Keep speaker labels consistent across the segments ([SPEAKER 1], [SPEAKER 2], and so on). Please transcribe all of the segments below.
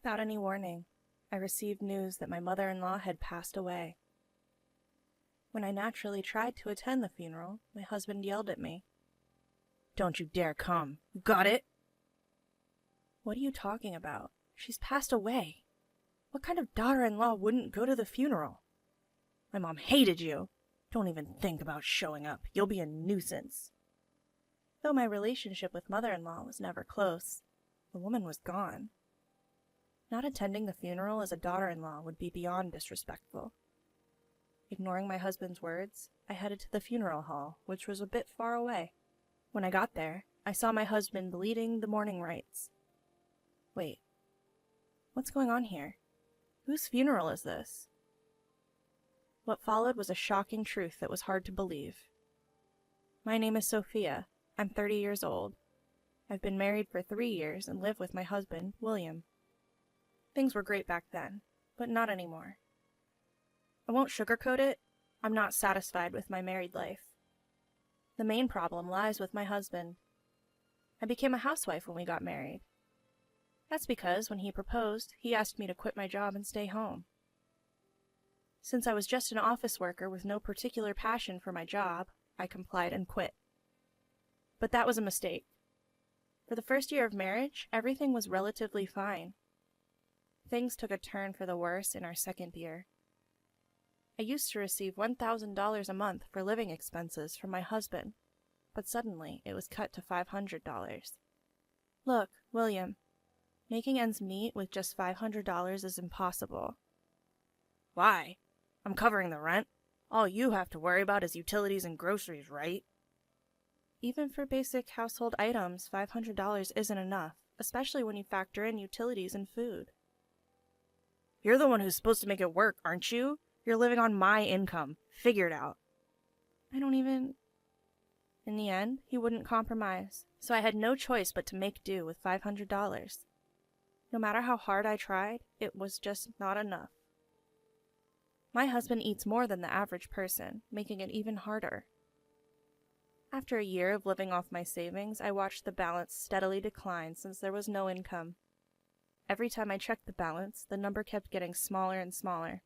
[SPEAKER 1] Without any warning, I received news that my mother-in-law had passed away. When I naturally tried to attend the funeral, my husband yelled at me. "Don't you dare come! You got it?" "What are you talking about? She's passed away. What kind of daughter-in-law wouldn't go to the funeral?" "My mom hated you. Don't even think about showing up. You'll be a nuisance." Though my relationship with mother-in-law was never close, the woman was gone. Not attending the funeral as a daughter-in-law would be beyond disrespectful. Ignoring my husband's words, I headed to the funeral hall, which was a bit far away. When I got there, I saw my husband leading the mourning rites. Wait, what's going on here? Whose funeral is this? What followed was a shocking truth that was hard to believe. My name is Sophia. I'm 30 years old. I've been married for 3 years and live with my husband, William. Things were great back then, but not anymore. I won't sugarcoat it. I'm not satisfied with my married life. The main problem lies with my husband. I became a housewife when we got married. That's because when he proposed, he asked me to quit my job and stay home. Since I was just an office worker with no particular passion for my job, I complied and quit. But that was a mistake. For the first year of marriage, everything was relatively fine. Things took a turn for the worse in our second year. I used to receive $1,000 a month for living expenses from my husband, but suddenly it was cut to $500. Look, William, making ends meet with just $500 is impossible. Why? I'm covering the rent. All you have to worry about is utilities and groceries, right? Even for basic household items, $500 isn't enough, especially when you factor in utilities and food. You're the one who's supposed to make it work, aren't you? You're living on my income. Figure it out. I don't even... In the end, he wouldn't compromise, so I had no choice but to make do with $500. No matter how hard I tried, it was just not enough. My husband eats more than the average person, making it even harder. After a year of living off my savings, I watched the balance steadily decline since there was no income. Every time I checked the balance, the number kept getting smaller and smaller.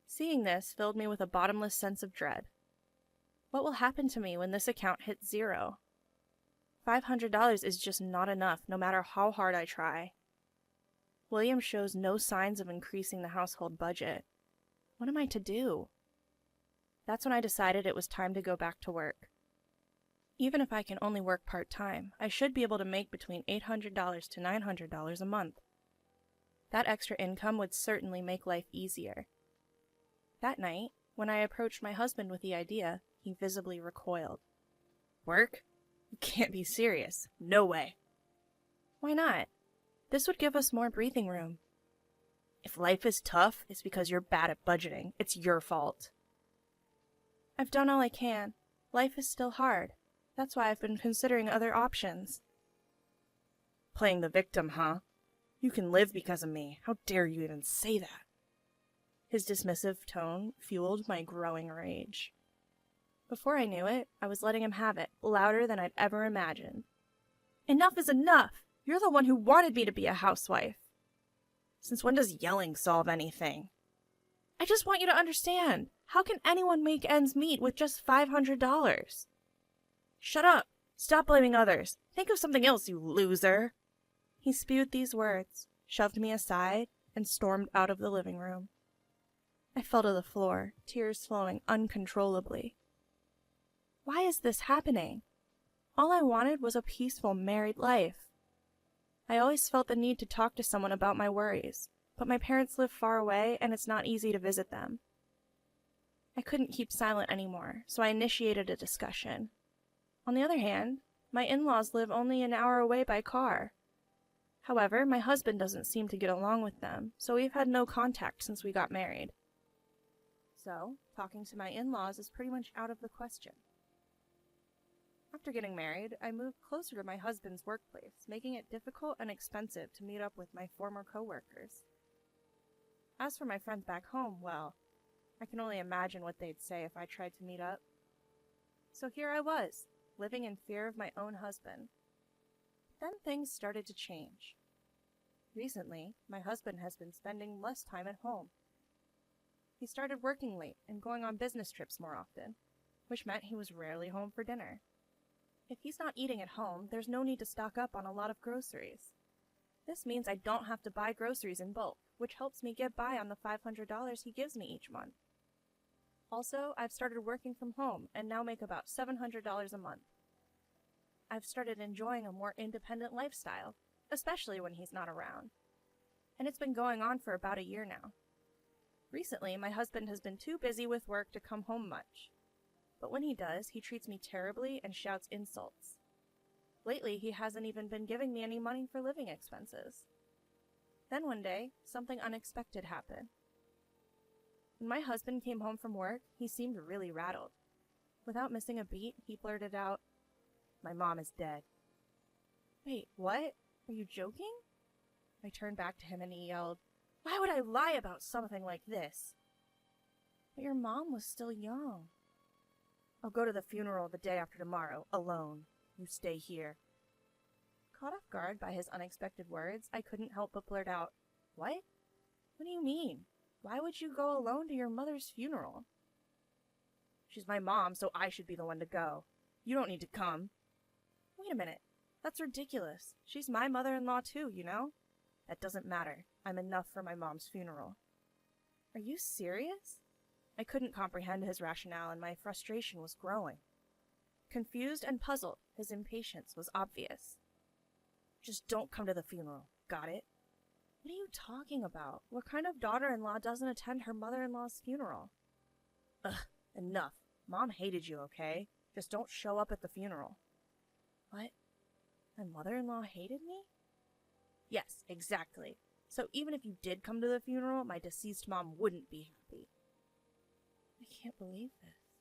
[SPEAKER 1] Seeing this filled me with a bottomless sense of dread. What will happen to me when this account hits zero? $500 is just not enough, no matter how hard I try. William shows no signs of increasing the household budget. What am I to do? That's when I decided it was time to go back to work. Even if I can only work part-time, I should be able to make between $800 to $900 a month. That extra income would certainly make life easier. That night, when I approached my husband with the idea, he visibly recoiled. Work? You can't be serious. No way. Why not? This would give us more breathing room. If life is tough, it's because you're bad at budgeting. It's your fault. I've done all I can. Life is still hard. That's why I've been considering other options. Playing the victim, huh? You can live because of me. How dare you even say that? His dismissive tone fueled my growing rage. Before I knew it, I was letting him have it, louder than I'd ever imagined. Enough is enough! You're the one who wanted me to be a housewife. Since when does yelling solve anything? I just want you to understand. How can anyone make ends meet with just $500? Shut up! Stop blaming others. Think of something else, you loser! He spewed these words, shoved me aside, and stormed out of the living room. I fell to the floor, tears flowing uncontrollably. Why is this happening? All I wanted was a peaceful married life. I always felt the need to talk to someone about my worries, but my parents live far away and it's not easy to visit them. I couldn't keep silent anymore, so I initiated a discussion. On the other hand, my in-laws live only an hour away by car. However, my husband doesn't seem to get along with them, so we've had no contact since we got married. So, talking to my in-laws is pretty much out of the question. After getting married, I moved closer to my husband's workplace, making it difficult and expensive to meet up with my former coworkers. As for my friends back home, well, I can only imagine what they'd say if I tried to meet up. So here I was, living in fear of my own husband. Then things started to change. Recently, my husband has been spending less time at home. He started working late and going on business trips more often, which meant he was rarely home for dinner. If he's not eating at home, there's no need to stock up on a lot of groceries. This means I don't have to buy groceries in bulk, which helps me get by on the $500 he gives me each month. Also, I've started working from home and now make about $700 a month. I've started enjoying a more independent lifestyle, especially when he's not around. And it's been going on for about a year now. Recently, my husband has been too busy with work to come home much. But when he does, he treats me terribly and shouts insults. Lately, he hasn't even been giving me any money for living expenses. Then one day, something unexpected happened. When my husband came home from work, he seemed really rattled. Without missing a beat, he blurted out, "My mom is dead." "Wait, what? Are you joking?" I turned back to him and he yelled, "Why would I lie about something like this?" "But your mom was still young." "I'll go to the funeral the day after tomorrow, alone. You stay here." Caught off guard by his unexpected words, I couldn't help but blurt out, "What? What do you mean? Why would you go alone to your mother's funeral?" "She's my mom, so I should be the one to go. You don't need to come." "Wait a minute. That's ridiculous. She's my mother-in-law too, you know?" "That doesn't matter. I'm enough for my mom's funeral." "Are you serious?" I couldn't comprehend his rationale and my frustration was growing. Confused and puzzled, his impatience was obvious. "Just don't come to the funeral. Got it?" "What are you talking about? What kind of daughter-in-law doesn't attend her mother-in-law's funeral?" "Ugh, enough. Mom hated you, okay? Just don't show up at the funeral." "What? My mother-in-law hated me?" "Yes, exactly. So even if you did come to the funeral, my deceased mom wouldn't be happy." I can't believe this.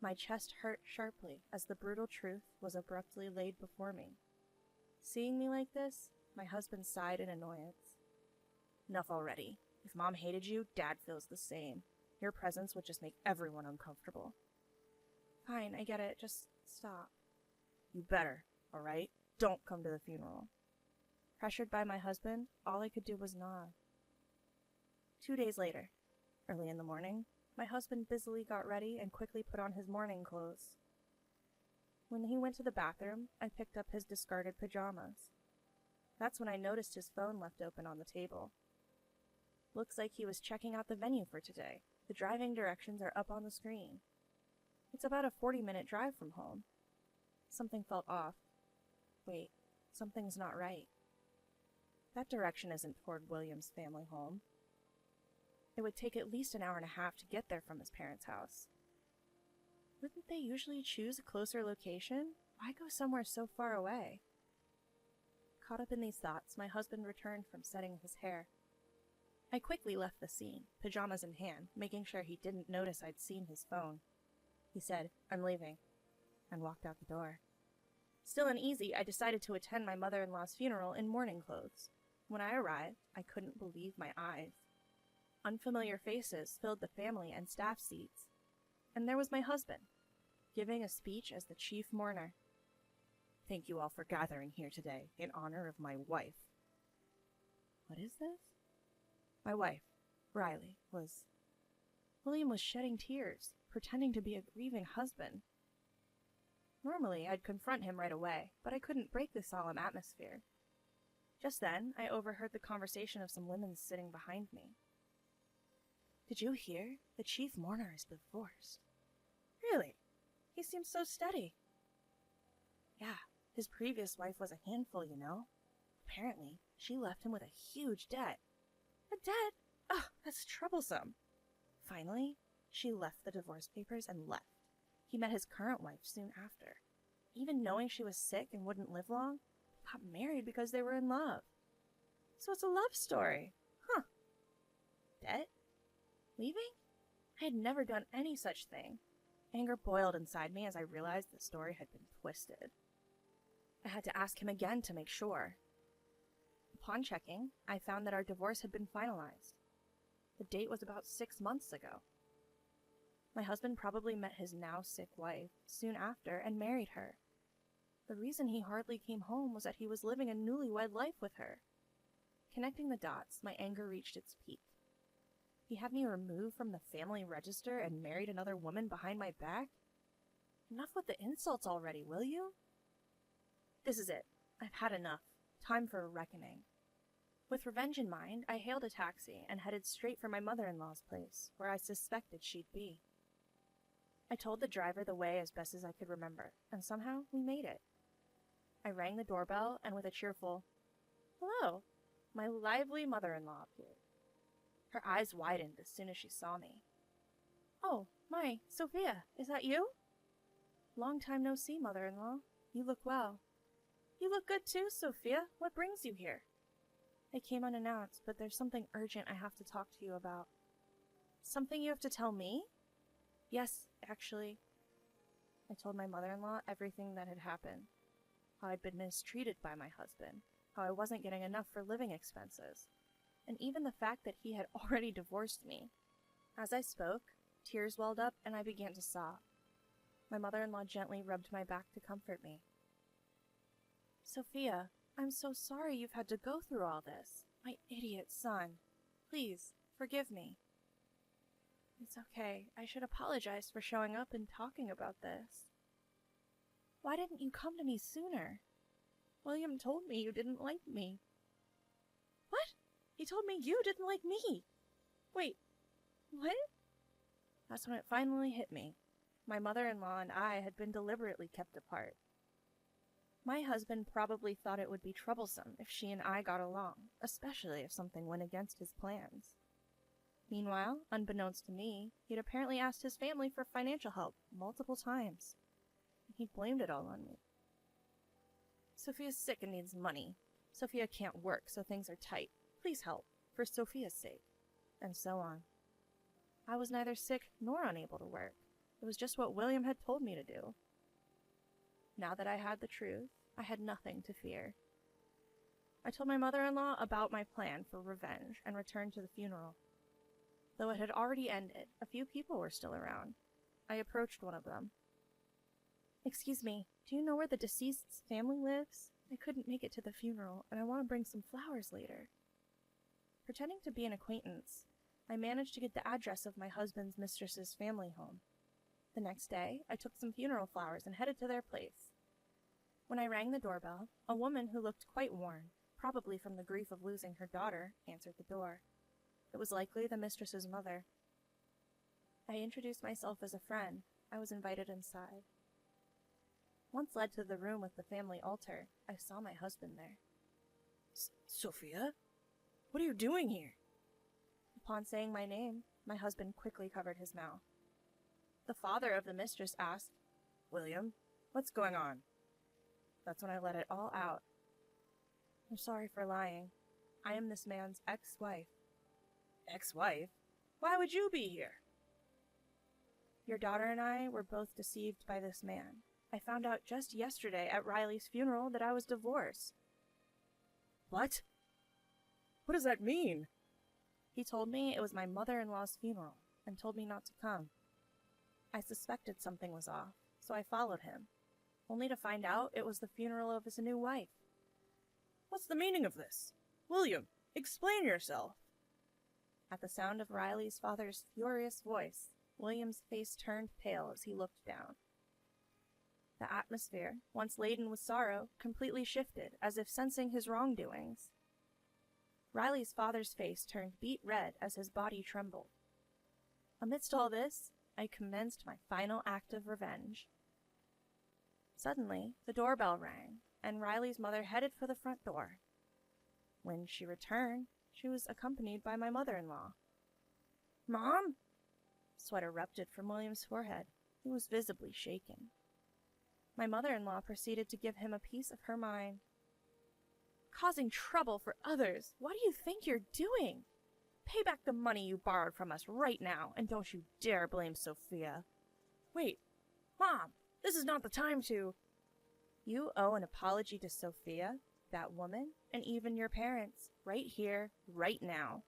[SPEAKER 1] My chest hurt sharply as the brutal truth was abruptly laid before me. Seeing me like this, my husband sighed in annoyance. "Enough already. If Mom hated you, Dad feels the same. Your presence would just make everyone uncomfortable." "Fine, I get it. Just stop." "You better, all right? Don't come to the funeral." Pressured by my husband, all I could do was nod. 2 days later, early in the morning, my husband busily got ready and quickly put on his morning clothes. When he went to the bathroom, I picked up his discarded pajamas. That's when I noticed his phone left open on the table. Looks like he was checking out the venue for today. The driving directions are up on the screen. It's about a 40-minute drive from home. Something felt off. Wait, something's not right. That direction isn't toward William's family home. It would take at least an hour and a half to get there from his parents' house. Wouldn't they usually choose a closer location? Why go somewhere so far away? Caught up in these thoughts, my husband returned from setting his hair. I quickly left the scene, pajamas in hand, making sure he didn't notice I'd seen his phone. He said, "I'm leaving," and walked out the door. Still uneasy, I decided to attend my mother-in-law's funeral in morning clothes. When I arrived, I couldn't believe my eyes. Unfamiliar faces filled the family and staff seats. And there was my husband, giving a speech as the chief mourner. "Thank you all for gathering here today in honor of my wife." What is this? My wife, Riley, was... William was shedding tears, pretending to be a grieving husband. Normally, I'd confront him right away, but I couldn't break the solemn atmosphere. Just then, I overheard the conversation of some women sitting behind me. "Did you hear? The chief mourner is divorced." "Really? He seems so steady." "Yeah, his previous wife was a handful, you know. Apparently, she left him with a huge debt." "A debt? Ugh, that's troublesome." Finally, she left the divorce papers and left. He met his current wife soon after. Even knowing she was sick and wouldn't live long, they got married because they were in love. So it's a love story. Huh. Debt? Leaving? I had never done any such thing. Anger boiled inside me as I realized the story had been twisted. I had to ask him again to make sure. Upon checking, I found that our divorce had been finalized. The date was about 6 months ago. My husband probably met his now sick wife soon after and married her. The reason he hardly came home was that he was living a newlywed life with her. Connecting the dots, my anger reached its peak. He had me removed from the family register and married another woman behind my back? Enough with the insults already, will you? This is it. I've had enough. Time for a reckoning. With revenge in mind, I hailed a taxi and headed straight for my mother-in-law's place, where I suspected she'd be. I told the driver the way as best as I could remember, and somehow we made it. I rang the doorbell, and with a cheerful, "Hello," my lively mother-in-law appeared. Her eyes widened as soon as she saw me. "Oh, my, Sophia, is that you?" "Long time no see, mother-in-law. You look well." "You look good too, Sophia. What brings you here?" "I came unannounced, but there's something urgent I have to talk to you about." "Something you have to tell me?" "Yes, actually." I told my mother-in-law everything that had happened. How I'd been mistreated by my husband, how I wasn't getting enough for living expenses, and even the fact that he had already divorced me. As I spoke, tears welled up and I began to sob. My mother-in-law gently rubbed my back to comfort me. "Sophia, I'm so sorry you've had to go through all this. My idiot son. Please, forgive me." "It's okay. I should apologize for showing up and talking about this." "Why didn't you come to me sooner?" "William told me you didn't like me." "What? He told me you didn't like me? Wait, what?" That's when it finally hit me. My mother-in-law and I had been deliberately kept apart. My husband probably thought it would be troublesome if she and I got along, especially if something went against his plans. Meanwhile, unbeknownst to me, he'd apparently asked his family for financial help multiple times. He blamed it all on me. "Sophia's sick and needs money. Sophia can't work, so things are tight. Please help, for Sophia's sake." And so on. I was neither sick nor unable to work. It was just what William had told me to do. Now that I had the truth, I had nothing to fear. I told my mother-in-law about my plan for revenge and returned to the funeral. Though it had already ended, a few people were still around. I approached one of them. "Excuse me, do you know where the deceased's family lives? I couldn't make it to the funeral, and I want to bring some flowers later." Pretending to be an acquaintance, I managed to get the address of my husband's mistress's family home. The next day, I took some funeral flowers and headed to their place. When I rang the doorbell, a woman who looked quite worn, probably from the grief of losing her daughter, answered the door. It was likely the mistress's mother. I introduced myself as a friend. I was invited inside. Once led to the room with the family altar, I saw my husband there. "Sophia? What are you doing here?" Upon saying my name, my husband quickly covered his mouth. The father of the mistress asked, "William, what's going on?" That's when I let it all out. "I'm sorry for lying. I am this man's ex-wife." "Ex-wife? Why would you be here?" "Your daughter and I were both deceived by this man. I found out just yesterday at Riley's funeral that I was divorced." "What? What does that mean?" "He told me it was my mother-in-law's funeral and told me not to come. I suspected something was off, so I followed him, only to find out it was the funeral of his new wife." "What's the meaning of this? William, explain yourself." At the sound of Riley's father's furious voice, William's face turned pale as he looked down. The atmosphere, once laden with sorrow, completely shifted, as if sensing his wrongdoings. Riley's father's face turned beet red as his body trembled. Amidst all this, I commenced my final act of revenge. Suddenly, the doorbell rang, and Riley's mother headed for the front door. When she returned, she was accompanied by my mother-in-law. "Mom?" Sweat erupted from William's forehead. He was visibly shaken. My mother-in-law proceeded to give him a piece of her mind. "Causing trouble for others. What do you think you're doing? Pay back the money you borrowed from us right now, and don't you dare blame Sophia." "Wait, Mom, this is not the time to—" "You owe an apology to Sophia, that woman, and even your parents, right here, right now.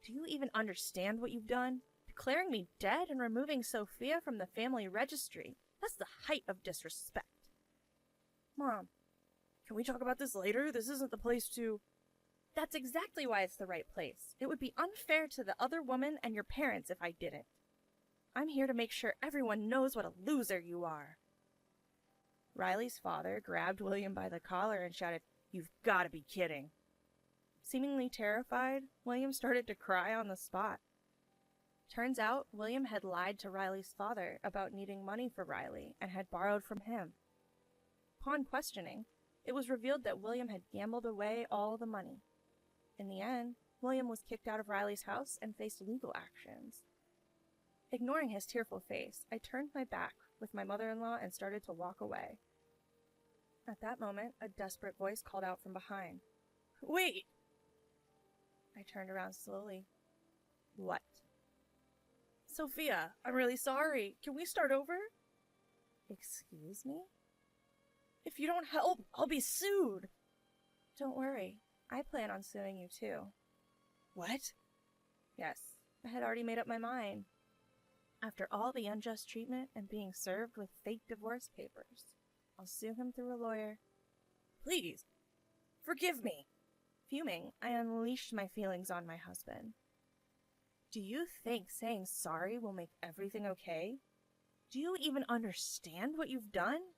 [SPEAKER 1] Do you even understand what you've done? Declaring me dead and removing Sophia from the family registry. That's the height of disrespect." "Mom, can we talk about this later? This isn't the place to—" That's exactly why it's the right place. It would be unfair to the other woman and your parents if I didn't. I'm here to make sure everyone knows what a loser you are. Riley's father grabbed William by the collar and shouted, "You've got to be kidding." Seemingly terrified, William started to cry on the spot. Turns out, William had lied to Riley's father about needing money for Riley and had borrowed from him. Upon questioning, it was revealed that William had gambled away all the money. In the end, William was kicked out of Riley's house and faced legal actions. Ignoring his tearful face, I turned my back with my mother-in-law and started to walk away. At that moment, a desperate voice called out from behind. "Wait!" I turned around slowly. "What?" "Sophia, I'm really sorry. Can we start over?" "Excuse me?" "If you don't help, I'll be sued." "Don't worry. I plan on suing you too." "What?" Yes, I had already made up my mind. After all the unjust treatment and being served with fake divorce papers, I'll sue him through a lawyer. "Please, forgive me." Fuming, I unleashed my feelings on my husband. "Do you think saying sorry will make everything okay? Do you even understand what you've done?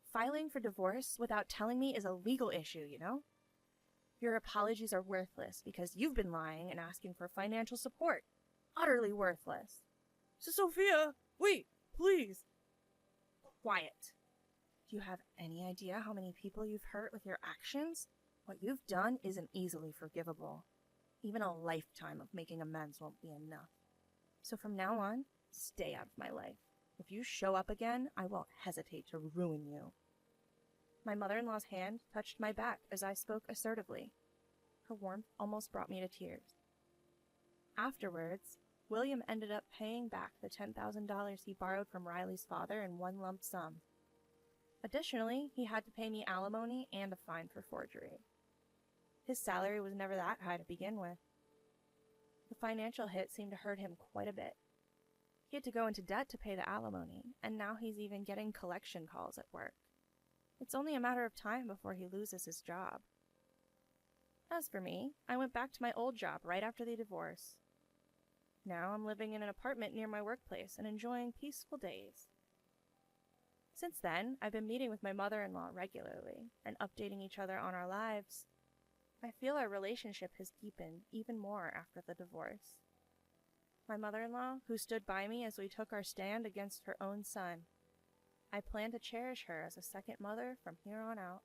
[SPEAKER 1] Filing for divorce without telling me is a legal issue, you know? Your apologies are worthless because you've been lying and asking for financial support. Utterly worthless." "Sophia, wait, please." "Quiet. Do you have any idea how many people you've hurt with your actions? What you've done isn't easily forgivable. Even a lifetime of making amends won't be enough. So from now on, stay out of my life. If you show up again, I won't hesitate to ruin you." My mother-in-law's hand touched my back as I spoke assertively. Her warmth almost brought me to tears. Afterwards, William ended up paying back the $10,000 he borrowed from Riley's father in one lump sum. Additionally, he had to pay me alimony and a fine for forgery. His salary was never that high to begin with. The financial hit seemed to hurt him quite a bit. He had to go into debt to pay the alimony, and now he's even getting collection calls at work. It's only a matter of time before he loses his job. As for me, I went back to my old job right after the divorce. Now I'm living in an apartment near my workplace and enjoying peaceful days. Since then, I've been meeting with my mother-in-law regularly and updating each other on our lives. I feel our relationship has deepened even more after the divorce. My mother-in-law, who stood by me as we took our stand against her own son. I plan to cherish her as a second mother from here on out.